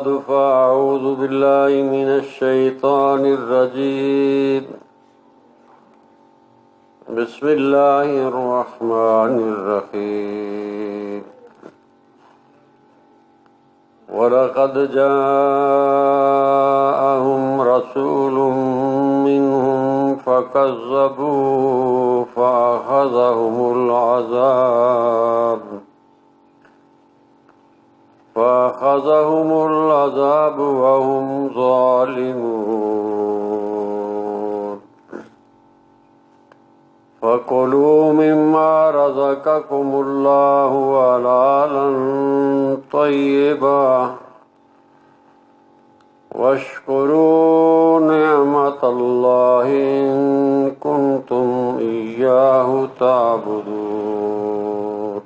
بعد فأعوذ بالله من الشيطان الرجيم بسم الله الرحمن الرحيم ولقد جاءهم رسول منهم فكذبوا فأخذهم العذاب وهم ظالمون فكلوا مما رزقكم الله حلالا طيبا واشكروا نعمة الله إن كنتم إياه تعبدون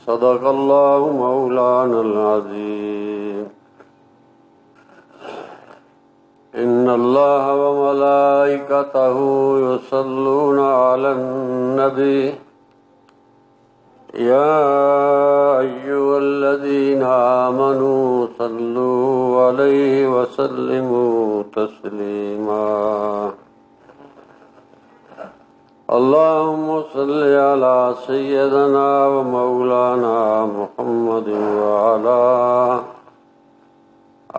صدق الله مولانا العظيم إن الله وملائكته يصلون على النبي يا أيها الذين آمنوا صلوا عليه وسلموا تسليما اللهم صل على سيدنا ومولانا محمد وعلى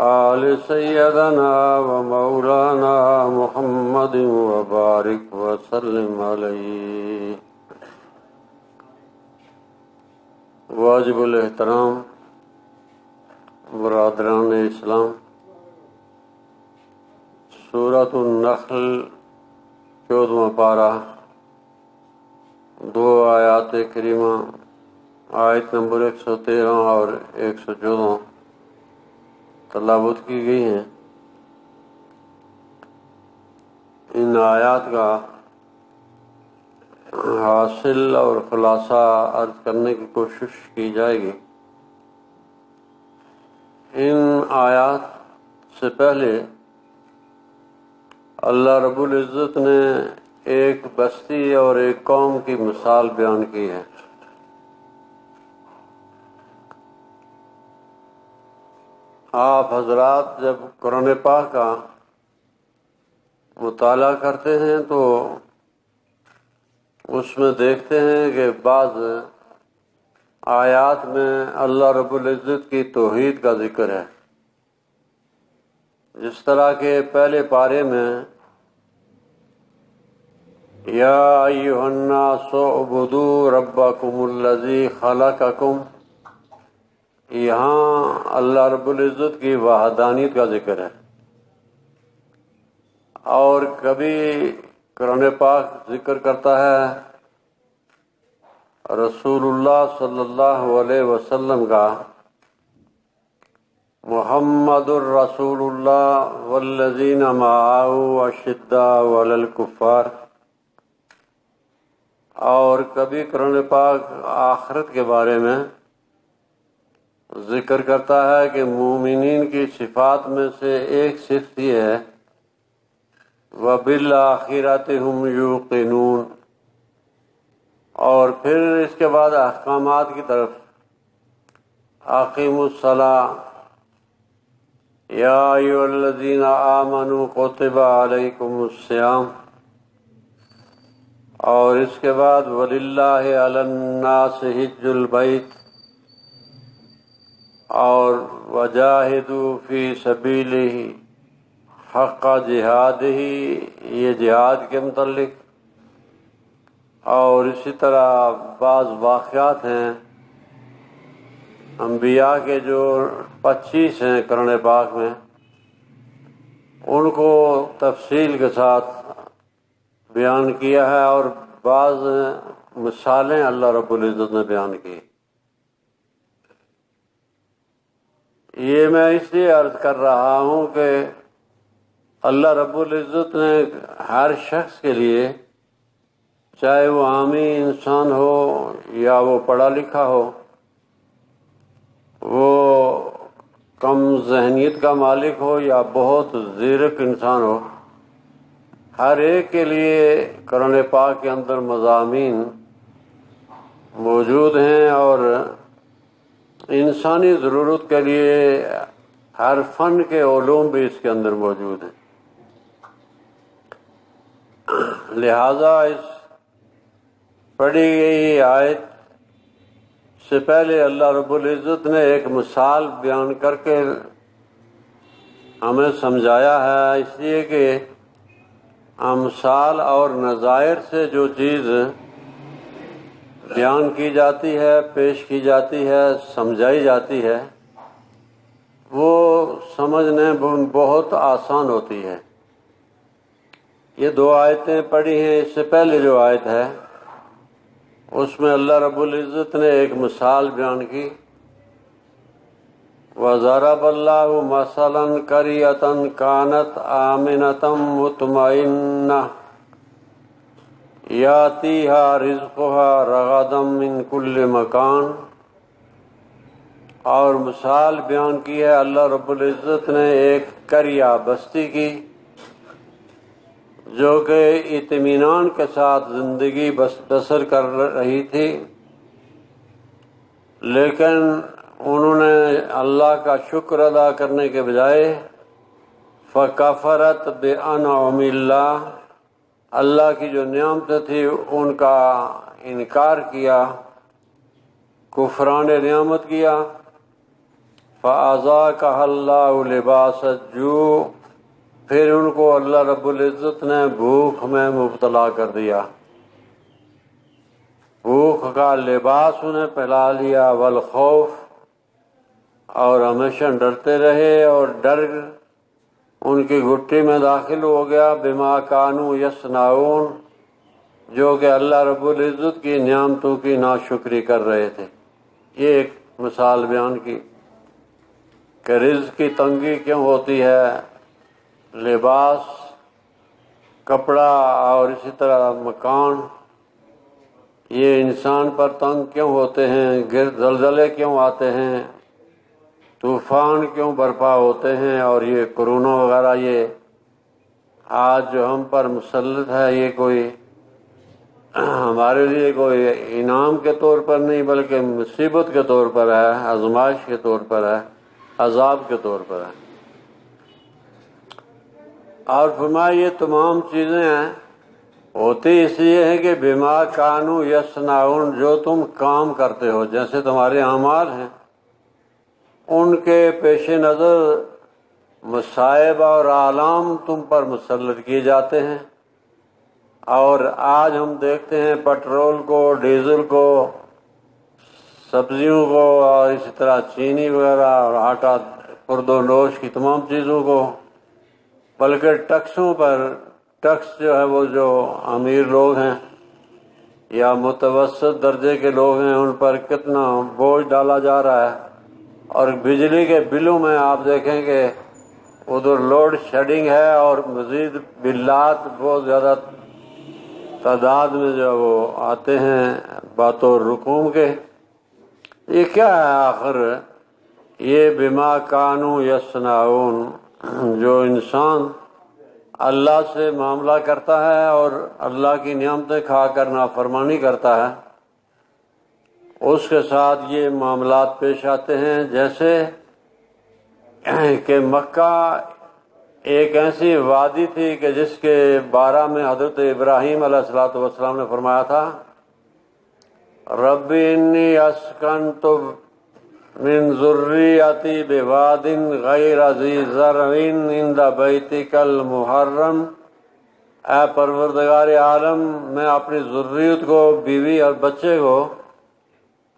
آل سيدنا ومولانا محمد وبارك وسلم عليه. واجب الاحترام برادران اسلام، سورۃ النحل 14واں پارہ، 2 آیات کریمہ، آیت نمبر 113 اور 114 تلاوت کی گئی ہیں. ان آیات کا حاصل اور خلاصہ عرض کرنے کی کوشش کی جائے گی. ان آیات سے پہلے اللہ رب العزت نے ایک بستی اور ایک قوم کی مثال بیان کی ہے. آپ حضرات جب قرآن پاک کا مطالعہ کرتے ہیں تو اس میں دیکھتے ہیں کہ بعض آیات میں اللہ رب العزت کی توحید کا ذکر ہے. جس طرح کہ پہلے پارے میں یا ایھا الناس اعبدوا ربکم الذی خلقکم، یہاں اللہ رب العزت کی وحدانیت کا ذکر ہے. اور کبھی قرآن پاک ذکر کرتا ہے رسول اللہ صلی اللہ علیہ وسلم کا، محمد الرسول اللہ والذین معہ اشداء علی الکفار. اور کبھی قرآن پاک آخرت کے بارے میں ذکر کرتا ہے کہ مومنین کی صفات میں سے ایک صفت یہ ہے وَبِالْآخِرَةِ هُمْ يُوقِنُونَ. اور پھر اس کے بعد احکامات کی طرف اقیموا الصلاۃ یا ایھا الذین آمنوا کتب علیکم الصیام. اور اس کے بعد وَلِلَّهِ عَلَى النَّاسِ حِجُّ الْبَيْتِ اور وَجَاهِدُوا فِي سَبِيلِهِ حق جہادہ، یہ جہاد کے متعلق. اور اسی طرح بعض واقعات ہیں انبیاء کے جو 25 ہیں قرآن پاک میں، ان کو تفصیل کے ساتھ بیان کیا ہے اور بعض مثالیں اللہ رب العزت نے بیان کی. یہ میں اس لیے عرض کر رہا ہوں کہ اللہ رب العزت نے ہر شخص کے لیے، چاہے وہ عامی انسان ہو یا وہ پڑھا لکھا ہو، وہ کم ذہنیت کا مالک ہو یا بہت زیرک انسان ہو، ہر ایک کے لیے قرآن پاک کے اندر مضامین موجود ہیں. اور انسانی ضرورت کے لیے ہر فن کے علوم بھی اس کے اندر موجود ہیں۔ لہذا اس پڑھی گئی آیت سے پہلے اللہ رب العزت نے ایک مثال بیان کر کے ہمیں سمجھایا ہے، اس لیے کہ امثال اور نظائر سے جو چیز بیان کی جاتی ہے، پیش کی جاتی ہے، سمجھائی جاتی ہے، وہ سمجھنے بہت آسان ہوتی ہے۔ یہ دو آیتیں پڑھی ہیں، اس سے پہلے جو آیت ہے اس میں اللہ رب العزت نے ایک مثال بیان کی، وَضَرَبَ اللَّهُ مَثَلًا قَرْيَةً كَانَتْ آمِنَةً مُطْمَئِنَّةً يَأْتِيهَا رِزْقُهَا رَغَدًا مِّن كُلِّ مَكَانٍ۔ اور مثال بیان کی ہے اللہ رب العزت نے ایک قریہ بستی کی جو کہ اطمینان کے ساتھ زندگی بسر کر رہی تھی، لیکن انہوں نے اللہ کا شکر ادا کرنے کے بجائے فَكَفَرَتْ بِأَنْعُمِ اللَّهِ، اللہ کی جو نعمتیں تھی ان کا انکار کیا، کفران نعمت کیا، فَأَذَاقَهَا اللَّهُ لِبَاسَ الجوع، پھر ان کو اللہ رب العزت نے بھوک میں مبتلا کر دیا، بھوک کا لباس انہیں پہنا لیا، والخوف، اور ہمیشہ ڈرتے رہے، اور ڈر ان کی گھٹی میں داخل ہو گیا، بما کانوا یصنعون، جو کہ اللہ رب العزت کی نعمتوں کی ناشکری کر رہے تھے۔ یہ ایک مثال بیان کی کہ رزق کی تنگی کیوں ہوتی ہے، لباس، کپڑا اور اسی طرح مکان، یہ انسان پر تنگ کیوں ہوتے ہیں، زلزلے کیوں آتے ہیں، طوفان کیوں برپا ہوتے ہیں، اور یہ کورونا وغیرہ یہ آج جو ہم پر مسلط ہے، یہ کوئی ہمارے لیے کوئی انعام کے طور پر نہیں بلکہ مصیبت کے طور پر ہے، آزمائش کے طور پر ہے، عذاب کے طور پر ہے۔ اور فرمایا یہ تمام چیزیں ہیں ہوتی اس لیے ہے کہ بما کانوا یصنعون، جو تم کام کرتے ہو، جیسے تمہارے اعمال ہیں، ان کے پیش نظر مصائب اور آلام تم پر مسلط کیے جاتے ہیں۔ اور آج ہم دیکھتے ہیں پٹرول کو، ڈیزل کو، سبزیوں کو، اور اسی طرح چینی وغیرہ اور آٹا، خرد و نوش کی تمام چیزوں کو، بلکہ ٹیکسوں پر، ٹیکس جو ہے وہ جو امیر لوگ ہیں یا متوسط درجے کے لوگ ہیں ان پر کتنا بوجھ ڈالا جا رہا ہے۔ اور بجلی کے بلوں میں آپ دیکھیں کہ ادھر لوڈ شیڈنگ ہے اور مزید بلات بہت زیادہ تعداد میں جو وہ آتے ہیں بطور رقوم کے۔ یہ کیا ہے آخر؟ یہ بما کانوا یصنعون، جو انسان اللہ سے معاملہ کرتا ہے اور اللہ کی نعمتیں کھا کر نافرمانی کرتا ہے، اس کے ساتھ یہ معاملات پیش آتے ہیں۔ جیسے کہ مکہ ایک ایسی وادی تھی کہ جس کے بارے میں حضرت ابراہیم علیہ السلام نے فرمایا تھا، رب انی اسکنت من ذریتی بواد غیر ذی زرع عند بیتک المحرم، اے پروردگار عالم، میں اپنی ذریت کو، بیوی اور بچے کو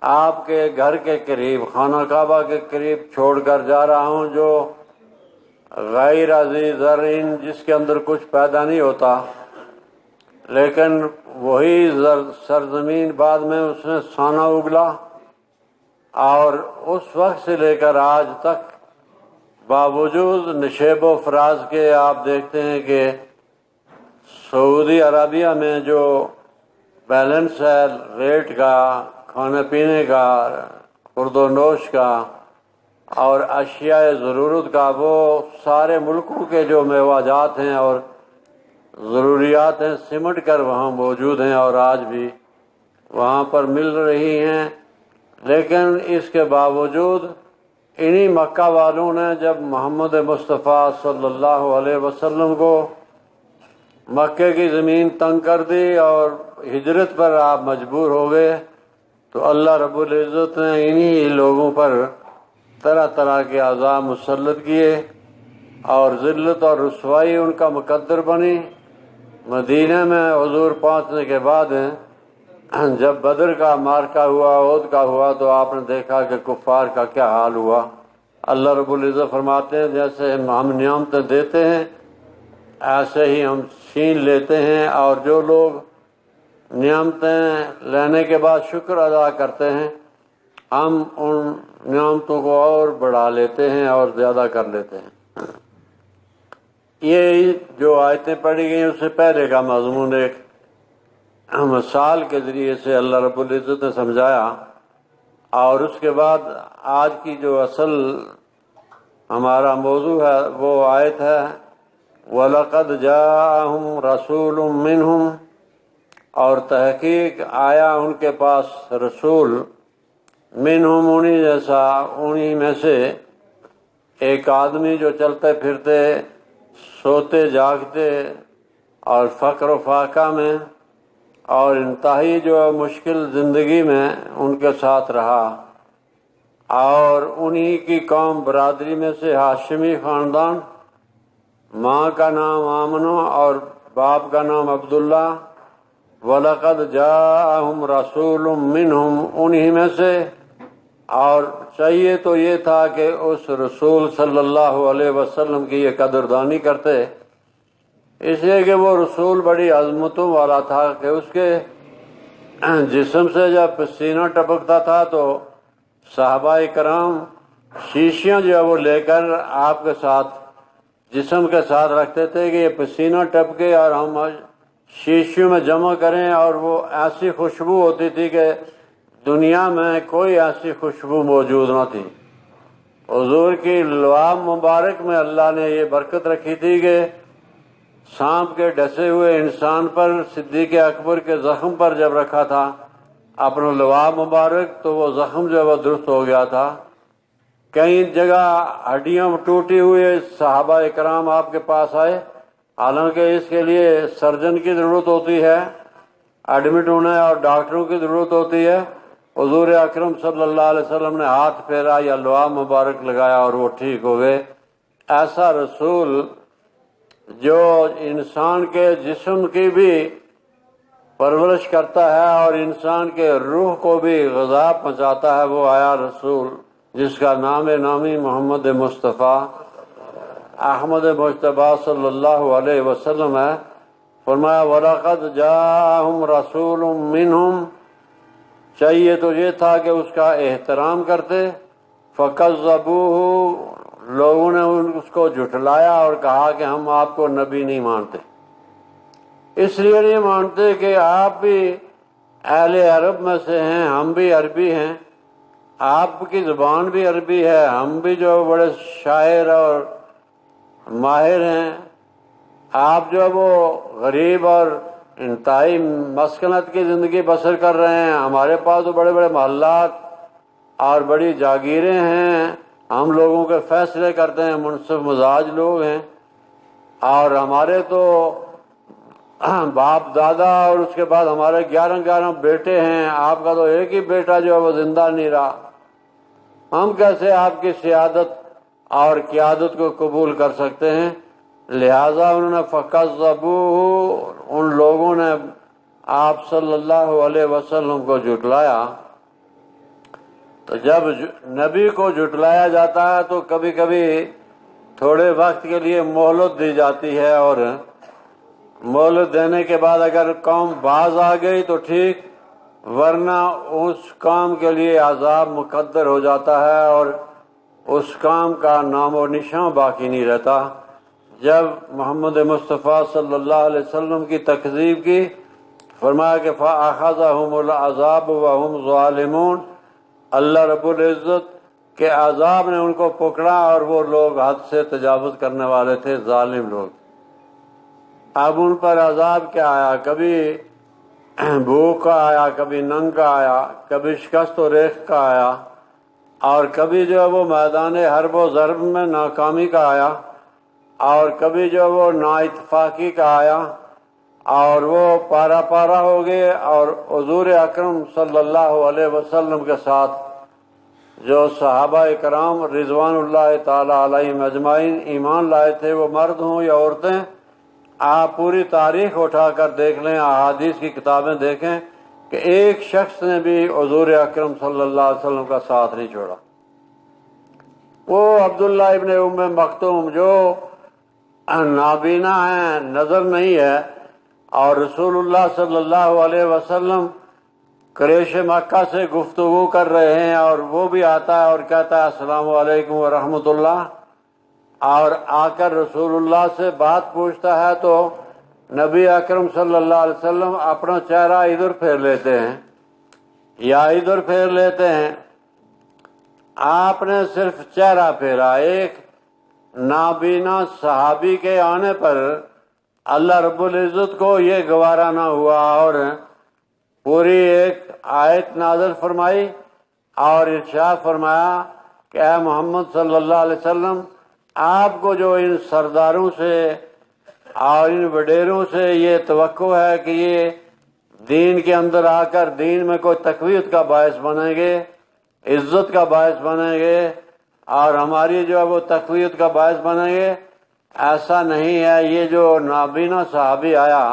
آپ کے گھر کے قریب، خانہ کعبہ کے قریب چھوڑ کر جا رہا ہوں، جو غیر ذی زرع، جس کے اندر کچھ پیدا نہیں ہوتا، لیکن وہی سرزمین بعد میں اس نے سانہ اگلا، اور اس وقت سے لے کر آج تک باوجود نشیب و فراز کے آپ دیکھتے ہیں کہ سعودی عربیہ میں جو بیلنس ہے ریٹ کا، کھانے پینے کا، خرد و نوش کا اور اشیاء ضرورت کا، وہ سارے ملکوں کے جو میوہ جات ہیں اور ضروریات ہیں سمٹ کر وہاں موجود ہیں اور آج بھی وہاں پر مل رہی ہیں، لیکن اس کے باوجود انہی مکہ والوں نے جب محمد مصطفیٰ صلی اللہ علیہ وسلم کو مکے کی زمین تنگ کر دی اور ہجرت پر آپ مجبور ہو گئے، تو اللہ رب العزت نے انہی لوگوں پر طرح طرح کے عذاب مسلط کیے اور ذلت اور رسوائی ان کا مقدر بنی۔ مدینہ میں حضور پہنچنے کے بعد جب بدر کا مارکہ ہوا، احد کا ہوا، تو آپ نے دیکھا کہ کفار کا کیا حال ہوا۔ اللہ رب العزت فرماتے ہیں جیسے ہم نعمتیں دیتے ہیں ایسے ہی ہم چھین لیتے ہیں، اور جو لوگ نعمتیں لینے کے بعد شکر ادا کرتے ہیں ہم ان نعمتوں کو اور بڑھا لیتے ہیں اور زیادہ کر لیتے ہیں۔ یہ جو آیتیں پڑھی گئی اس سے پہلے کا مضمون ایک مثال کے ذریعے سے اللہ رب العزت نے سمجھایا، اور اس کے بعد آج کی جو اصل ہمارا موضوع ہے وہ آیت ہے وَلَقَدْ جَاءَهُمْ رَسُولٌ مِّنْهُمْ، اور تحقیق آیا ان کے پاس رسول، منہم انہی جیسا، انہی میں سے ایک آدمی جو چلتے پھرتے سوتے جاگتے اور فقر و فاقہ میں اور انتہائی جو مشکل زندگی میں ان کے ساتھ رہا، اور انہی کی قوم برادری میں سے ہاشمی خاندان، ماں کا نام آمنہ اور باپ کا نام عبداللہ۔ وَلَقَدْ جَاءَهُمْ رَسُولٌ مِّنْهُمْ، انہی میں سے، اور چاہیے تو یہ تھا کہ اس رسول صلی اللہ علیہ وسلم کی یہ قدردانی کرتے، اس لیے کہ وہ رسول بڑی عظمتوں والا تھا کہ اس کے جسم سے جب پسینہ ٹپکتا تھا تو صحابہ کرام شیشیاں جو ہے وہ لے کر آپ کے ساتھ جسم کے ساتھ رکھتے تھے کہ یہ پسینہ ٹپکے اور ہم شیشیوں میں جمع کریں، اور وہ ایسی خوشبو ہوتی تھی کہ دنیا میں کوئی ایسی خوشبو موجود نہ تھی۔ حضور کی لعاب مبارک میں اللہ نے یہ برکت رکھی تھی کہ سانپ کے ڈسے ہوئے انسان پر صدیق اکبر کے زخم پر جب رکھا تھا اپنا لعاب مبارک تو وہ زخم جو ہے وہ درست ہو گیا تھا۔ کئی جگہ ہڈیاں ٹوٹی ہوئی صحابہ کرام آپ کے پاس آئے، حالانکہ اس کے لیے سرجن کی ضرورت ہوتی ہے، ایڈمٹ ہونا اور ڈاکٹروں کی ضرورت ہوتی ہے۔ حضور اکرم صلی اللہ علیہ وسلم نے ہاتھ پھیرا یا لعاب مبارک لگایا اور وہ ٹھیک ہو گئے۔ ایسا رسول جو انسان کے جسم کی بھی پرورش کرتا ہے اور انسان کے روح کو بھی غذا پہنچاتا ہے، وہ آیا رسول جس کا نام نامی محمد مصطفیٰ احمد مجتبیٰ صلی اللہ علیہ وسلم ہے۔ فرمایا وَلَقَدْ جَاءَهُمْ رَسُولٌ مِّنْهُمْ، چاہیے تو یہ تھا کہ اس کا احترام کرتے، فَكَذَّبُوهُ، لوگوں نے اس کو جھٹلایا اور کہا کہ ہم آپ کو نبی نہیں مانتے، اس لیے نہیں مانتے کہ آپ بھی اہل عرب میں سے ہیں، ہم بھی عربی ہیں، آپ کی زبان بھی عربی ہے، ہم بھی جو بڑے شاعر اور ماہر ہیں، آپ جو وہ غریب اور انتہائی مسکنت کی زندگی بسر کر رہے ہیں، ہمارے پاس تو بڑے بڑے محلات اور بڑی جاگیریں ہیں، ہم لوگوں کے فیصلے کرتے ہیں، منصف مزاج لوگ ہیں، اور ہمارے تو باپ دادا اور اس کے بعد ہمارے 11 بیٹے ہیں، آپ کا تو ایک ہی بیٹا جو ہے وہ زندہ نہیں رہا، ہم کیسے آپ کی سیادت اور قیادت کو قبول کر سکتے ہیں؟ لہٰذا انہوں نے فَكَذَّبُوهُ، ان لوگوں نے آپ صلی اللہ علیہ وسلم کو جھٹلایا۔ تو جب نبی کو جھٹلایا جاتا ہے تو کبھی کبھی تھوڑے وقت کے لیے مہلت دی جاتی ہے، اور مہلت دینے کے بعد اگر قوم باز آ گئی تو ٹھیک، ورنہ اس کام کے لیے عذاب مقدر ہو جاتا ہے اور اس کام کا نام و نشان باقی نہیں رہتا۔ جب محمد مصطفیٰ صلی اللہ علیہ وسلم کی تکذیب کی، فرمایا کہ فَأَخَذَهُمُ الْعَذَابُ وَهُمْ ظَالِمُونَ، اللہ رب العزت کے عذاب نے ان کو پکڑا اور وہ لوگ حد سے تجاوز کرنے والے تھے، ظالم لوگ۔ اب ان پر عذاب کیا آیا؟ کبھی بھوک کا آیا، کبھی ننگ کا آیا، کبھی شکست و ریخت کا آیا، اور کبھی جو ہے وہ میدان حرب و ضرب میں ناکامی کا آیا، اور کبھی جو ہے وہ نااتفاقی کا آیا، اور وہ پارا پارا ہو گئے، اور حضور اکرم صلی اللہ علیہ وسلم کے ساتھ جو صحابہ کرام رضوان اللہ تعالی علیہم اجمعین ایمان لائے تھے، وہ مرد ہوں یا عورتیں، آپ پوری تاریخ اٹھا کر دیکھ لیں، احادیث کی کتابیں دیکھیں کہ ایک شخص نے بھی حضور اکرم صلی اللہ علیہ وسلم کا ساتھ نہیں چھوڑا۔ وہ عبداللہ ابن ام مکتوم جو نابینا ہیں، نظر نہیں ہے، اور رسول اللہ صلی اللہ علیہ وسلم قریش مکہ سے گفتگو کر رہے ہیں، اور وہ بھی آتا ہے اور کہتا ہے السلام علیکم ورحمۃ اللہ، اور آ کر رسول اللہ سے بات پوچھتا ہے تو نبی اکرم صلی اللہ علیہ وسلم اپنا چہرہ ادھر پھیر لیتے ہیں یا ادھر پھیر لیتے ہیں۔ آپ نے صرف چہرہ پھیرا۔ ایک نابینا صحابی کے آنے پر اللہ رب العزت کو یہ گوارا نہ ہوا، اور پوری ایک آیت نازل فرمائی اور ارشاد فرمایا کہ اے محمد صلی اللہ علیہ وسلم، آپ کو جو ان سرداروں سے اور ان وڈیروں سے یہ توقع ہے کہ یہ دین کے اندر آ کر دین میں کوئی تقویت کا باعث بنیں گے، عزت کا باعث بنیں گے، اور ہماری جو ہے وہ تقویت کا باعث بنیں گے، ایسا نہیں ہے۔ یہ جو نابینا صحابی آیا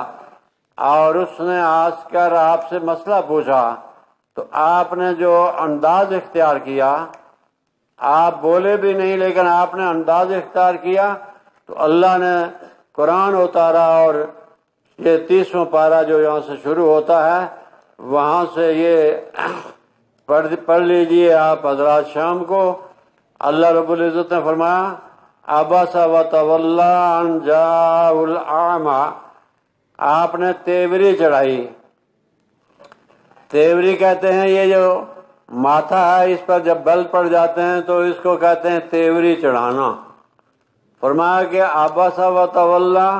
اور اس نے آس کر آپ سے مسئلہ پوچھا، تو آپ نے جو انداز اختیار کیا، آپ بولے بھی نہیں لیکن آپ نے انداز اختیار کیا، تو اللہ نے قرآن اتارا، اور یہ 30واں پارہ جو یہاں سے شروع ہوتا ہے وہاں سے یہ پڑھ لیجئے آپ حضرات شام کو۔ اللہ رب العزت نے فرمایا عبس وتولی ان جاءہ الاعمی، آپ نے تیوری چڑھائی۔ تیوری کہتے ہیں یہ جو ماتھا ہے، اس پر جب بل پڑ جاتے ہیں تو اس کو کہتے ہیں تیوری چڑھانا۔ فرمایا کہ عبس وتولی،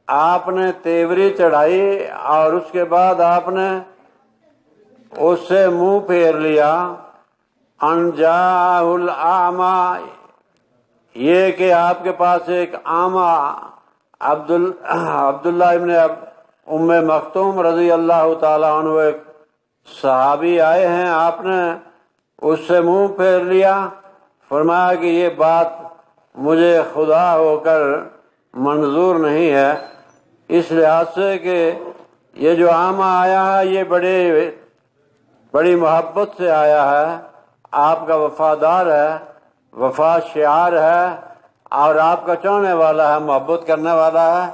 آپ نے تیوری چڑھائی اور اس کے بعد آپ نے اس سے منہ پھیر لیا۔ ان جاءہ الاعمی، یہ کہ آپ کے پاس ایک اعمی عبداللہ ابن ام مکتوم رضی اللہ تعالیٰ عنہ ایک صحابی آئے ہیں، آپ نے اس سے منہ پھیر لیا۔ فرمایا کہ یہ بات مجھے خدا ہو کر منظور نہیں ہے، اس لحاظ سے کہ یہ جو اعمی آیا ہے یہ بڑی محبت سے آیا ہے، آپ کا وفادار ہے، وفا شعار ہے، اور آپ کا چاہنے والا ہے، محبت کرنے والا ہے۔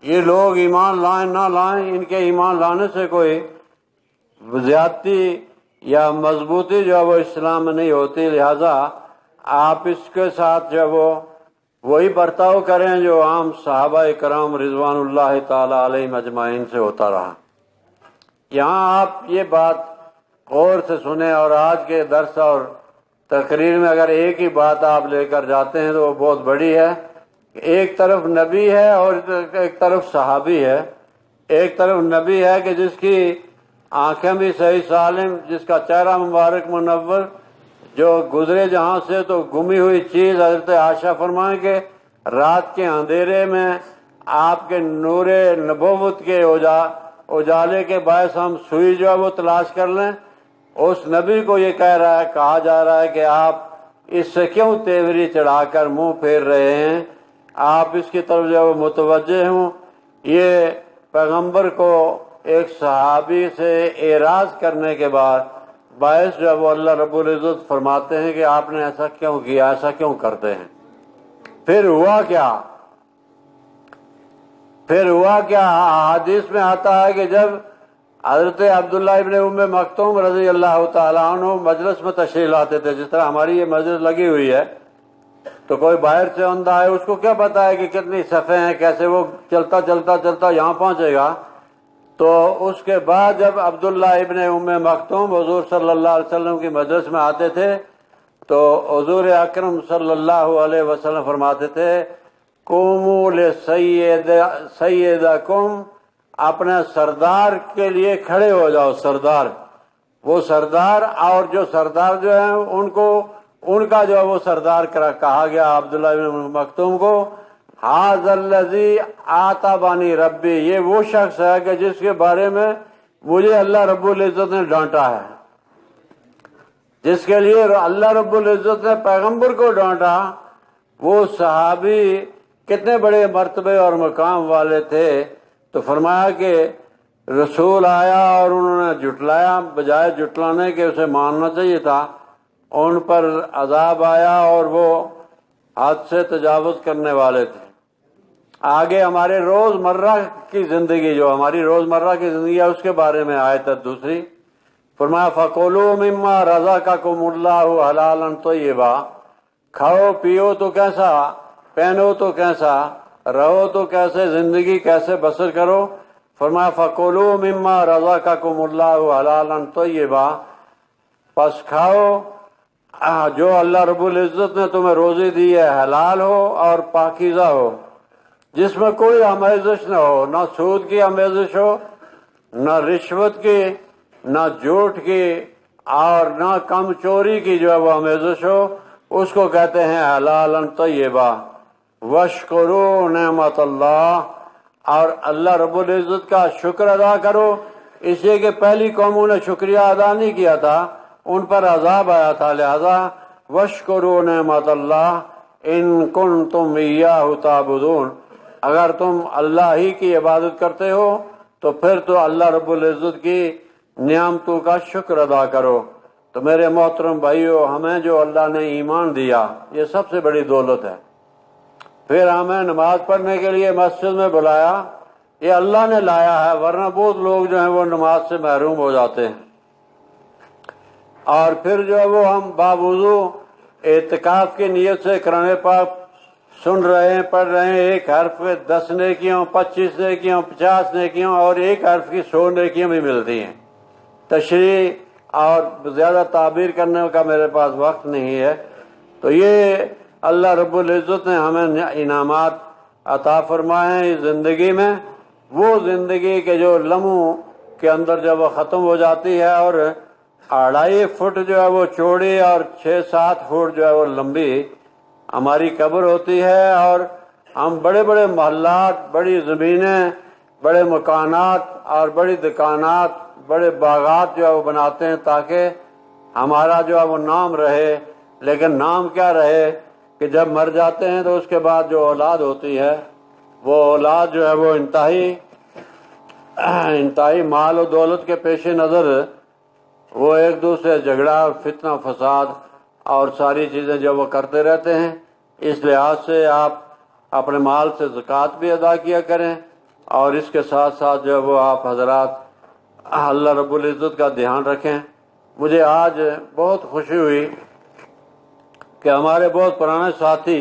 یہ لوگ ایمان لائیں نہ لائیں، ان کے ایمان لانے سے کوئی زیادتی یا مضبوطی جو ہے وہ اسلام میں نہیں ہوتی، لہذا آپ اس کے ساتھ جو ہے وہ وہی برتاؤ کریں جو عام صحابہ کرام رضوان اللہ تعالی علیہم اجمعین سے ہوتا رہا۔ یہاں آپ یہ بات غور سے سنیں، اور آج کے درس اور تقریر میں اگر ایک ہی بات آپ لے کر جاتے ہیں تو وہ بہت بڑی ہے۔ ایک طرف نبی ہے اور ایک طرف صحابی ہے۔ ایک طرف نبی ہے کہ جس کی آنکھیں بھی صحیح سالم، جس کا چہرہ مبارک منور، جو گزرے جہاں سے تو گمی ہوئی چیز حضرت عائشہ فرمائیں کہ رات کے اندھیرے میں آپ کے نور نبوت کے اجالے کے باعث ہم سوئی جو ہے وہ تلاش کر لیں، اس نبی کو یہ کہا جا رہا ہے کہ آپ اس سے کیوں تیوری چڑھا کر منہ پھیر رہے ہیں، آپ اس کی طرف جو متوجہ ہوں۔ یہ پیغمبر کو ایک صحابی سے اعراض کرنے کے بعد باعث جو وہ اللہ رب العزت فرماتے ہیں کہ آپ نے ایسا کیوں کیا، ایسا کیوں کرتے ہیں۔ پھر ہوا کیا؟ احادیث میں آتا ہے کہ جب حضرت عبداللہ ابن ام مکتوم رضی اللہ تعالیٰ عنہ مجلس میں تشریف لاتے تھے، جس طرح ہماری یہ مجلس لگی ہوئی ہے، تو کوئی باہر سے اندھا ہے، اس کو کیا پتا ہے کہ کتنی صفحے ہیں، کیسے وہ چلتا چلتا چلتا یہاں پہنچے گا۔ تو اس کے بعد جب عبداللہ ابن ام مکتوم حضور صلی اللہ علیہ وسلم کی مجلس میں آتے تھے تو حضور اکرم صلی اللہ علیہ وسلم فرماتے تھے قوموا لسیدکم اپنے سردار کے لیے کھڑے ہو جاؤ. سردار، وہ سردار، اور جو سردار جو ہیں ان کا جو ہے وہ سردار کہا گیا عبداللہ بن مکتوم کو. ھذا الذی آتابانی ربی، یہ وہ شخص ہے کہ جس کے بارے میں مجھے اللہ رب العزت نے ڈانٹا ہے، جس کے لیے اللہ رب العزت نے پیغمبر کو ڈانٹا. وہ صحابی کتنے بڑے مرتبے اور مقام والے تھے. تو فرمایا کہ رسول آیا اور انہوں نے جھٹلایا، بجائے جھٹلانے کے اسے ماننا چاہیے تھا. ان پر عذاب آیا اور وہ حد سے تجاوز کرنے والے تھے. آگے ہمارے روزمرہ کی زندگی، جو ہماری روزمرہ کی زندگی ہے، اس کے بارے میں آیت دوسری. فرمایا فَكُلُوا مِمَّا رَزَقَكُمُ اللَّهُ حَلَالًا طَيِّبًا، کھاؤ پیو تو کیسا، پہنو تو کیسا، رہو تو کیسے، زندگی کیسے بسر کرو. فرمایا فَكُلُوا مِمَّا رَزَقَكُمُ اللَّهُ حَلَالًا طَيِّبًا، پس کھاؤ جو اللہ رب العزت نے تمہیں روزی دی ہے، حلال ہو اور پاکیزہ ہو، جس میں کوئی آمیزش نہ ہو، نہ سود کی آمیزش ہو، نہ رشوت کی، نہ جھوٹ کی، اور نہ کم چوری کی جو ہے وہ آمیزش ہو. اس کو کہتے ہیں حلالا طیبا. واشکروا نعمت اللہ، اور اللہ رب العزت کا شکر ادا کرو، اس لیے کہ پہلی قوموں نے شکریہ ادا نہیں کیا تھا، ان پر عذاب آیا تھا. لہذا واشکروا نعمت اللہ ان کنتم ایاہ تعبدون، اگر تم اللہ ہی کی عبادت کرتے ہو تو پھر تو اللہ رب العزت کی نعمتوں کا شکر ادا کرو. تو میرے محترم بھائیو، ہمیں جو اللہ نے ایمان دیا یہ سب سے بڑی دولت ہے. پھر ہمیں نماز پڑھنے کے لیے مسجد میں بلایا، یہ اللہ نے لایا ہے، ورنہ بہت لوگ جو ہیں وہ نماز سے محروم ہو جاتے ہیں. اور پھر جو ہے وہ ہم باوضو اعتکاف کی نیت سے قرآن پاک سن رہے ہیں، پڑھ رہے ہیں. ایک حرف پہ 10 نیکیوں، 25 نیکیوں، 50 نیکیوں، اور ایک حرف کی 100 نیکیوں بھی ملتی ہیں. تشریح اور زیادہ تعبیر کرنے کا میرے پاس وقت نہیں ہے. تو یہ اللہ رب العزت نے ہمیں انعامات عطا فرمائے ہیں اس زندگی میں. وہ زندگی کے جو لمحوں کے اندر جب وہ ختم ہو جاتی ہے، اور 2.5 فٹ جو ہے وہ چوڑی اور 6-7 فٹ جو ہے وہ لمبی ہماری قبر ہوتی ہے، اور ہم بڑے بڑے محلات، بڑی زمینیں، بڑے مکانات اور بڑی دکانات، بڑے باغات جو ہے وہ بناتے ہیں تاکہ ہمارا جو ہے وہ نام رہے. لیکن نام کیا رہے کہ جب مر جاتے ہیں تو اس کے بعد جو اولاد ہوتی ہے، وہ اولاد جو ہے وہ انتہائی مال و دولت کے پیش نظر وہ ایک دوسرے جھگڑا، فتنہ فساد اور ساری چیزیں جو وہ کرتے رہتے ہیں. اس لحاظ سے آپ اپنے مال سے زکوٰۃ بھی ادا کیا کریں، اور اس کے ساتھ ساتھ جو ہے وہ آپ حضرات اللہ رب العزت کا دھیان رکھیں. مجھے آج بہت خوشی ہوئی کہ ہمارے بہت پرانے ساتھی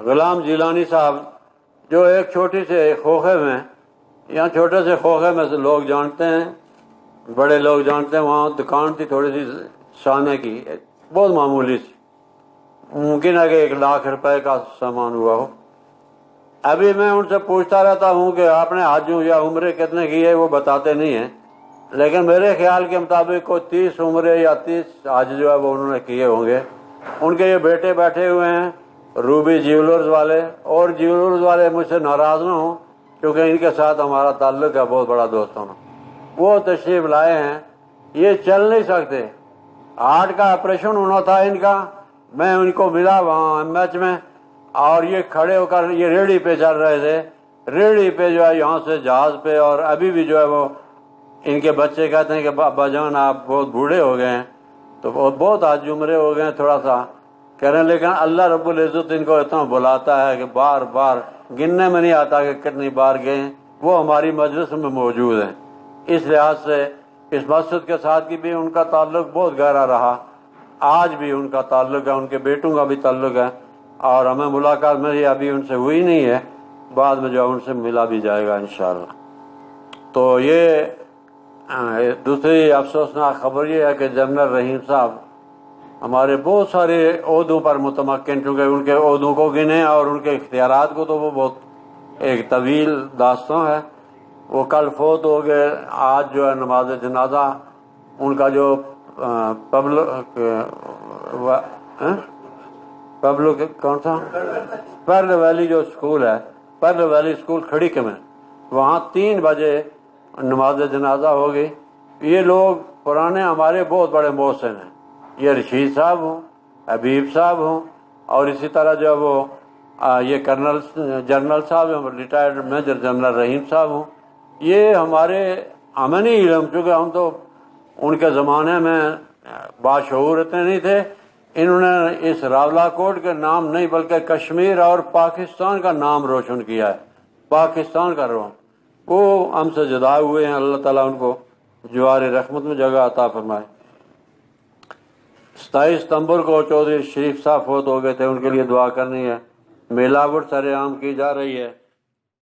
غلام جیلانی صاحب، جو ایک چھوٹی سے کھوکھے میں، یہاں چھوٹے سے کھوکھے میں سے لوگ جانتے ہیں، بڑے لوگ جانتے ہیں، وہاں دکان تھی تھوڑی سی سانے کی، بہت معمولی سی، ممکن ہے کہ 1 لاکھ روپے کا سامان ہوا ہو. ابھی میں ان سے پوچھتا رہتا ہوں کہ آپ نے حج یا عمرے کتنے کیے، وہ بتاتے نہیں ہیں، لیکن میرے خیال کے مطابق کوئی 30 عمرے یا 30 حج جو ہے وہ انہوں نے کیے ہوں گے. ان کے یہ بیٹے بیٹھے ہوئے ہیں روبی جیولرز والے، اور جیولرز والے مجھ سے ناراض نہ ہوں کیونکہ ان کے ساتھ ہمارا تعلق ہے بہت بڑا دوستانہ. وہ تشریف لائے ہیں، یہ چل نہیں سکتے، ہارٹ کا آپریشن ہونا تھا ان کا. میں ان کو ملا وہاں ایم ایچ میں، اور یہ کھڑے ہو کر یہ ریڑھی پہ چل رہے تھے، ریڑھی پہ جو ہے یہاں سے جہاز پہ. اور ابھی بھی جو ہے وہ ان کے بچے کہتے ہیں کہ ابا جان آپ بہت بوڑھے ہو گئے ہیں، تو بہت حج عمرے ہو گئے ہیں، تھوڑا سا کہہ رہے ہیں. لیکن اللہ رب العزت ان کو اتنا بلاتا ہے کہ بار بار گننے میں نہیں آتا کہ کتنی بار گئے ہیں. وہ ہماری مجلس میں موجود ہیں. اس لحاظ سے اس مسجد کے ساتھ کی بھی ان کا تعلق بہت گہرا رہا، آج بھی ان کا تعلق ہے، ان کے بیٹوں کا بھی تعلق ہے، اور ہمیں ملاقات میری ابھی ان سے ہوئی نہیں ہے، بعد میں جو ان سے ملا بھی جائے گا انشاءاللہ. تو یہ دوسری افسوسناک خبر یہ ہے کہ جنرل رحیم صاحب ہمارے بہت سارے عہدوں پر متمکن، چونکہ ان کے عہدوں کو گنے اور ان کے اختیارات کو تو وہ بہت ایک طویل داستان ہے، وہ کل فوت ہو گئے. آج جو ہے نماز جنازہ ان کا جو پبلک کون سا پرل ویلی جو اسکول ہے، پرل ویلی اسکول کھڑی میں، وہاں 3 بجے نماز جنازہ ہوگی. یہ لوگ پرانے ہمارے بہت بڑے محسن ہیں. یہ رشید صاحب ہوں، حبیب صاحب ہوں، اور اسی طرح جو وہ یہ جنرل صاحب ہیں، ریٹائرڈ میجر جنرل رحیم صاحب ہوں. یہ ہمیں نہیں علم، چونکہ ہم تو ان کے زمانے میں باشعور اتنے نہیں تھے. انہوں نے اس راولا کوٹ کے نام نہیں بلکہ کشمیر اور پاکستان کا نام روشن کیا ہے. پاکستان کا روم وہ ہم سے جدا ہوئے ہیں. اللہ تعالیٰ ان کو جوار رحمت میں جگہ عطا فرمائے. 27 ستمبر کو چودھری شریف صاحب فوت ہو گئے تھے، ان کے لیے دعا کرنی ہے. میلاوٹ سر عام کی جا رہی ہے.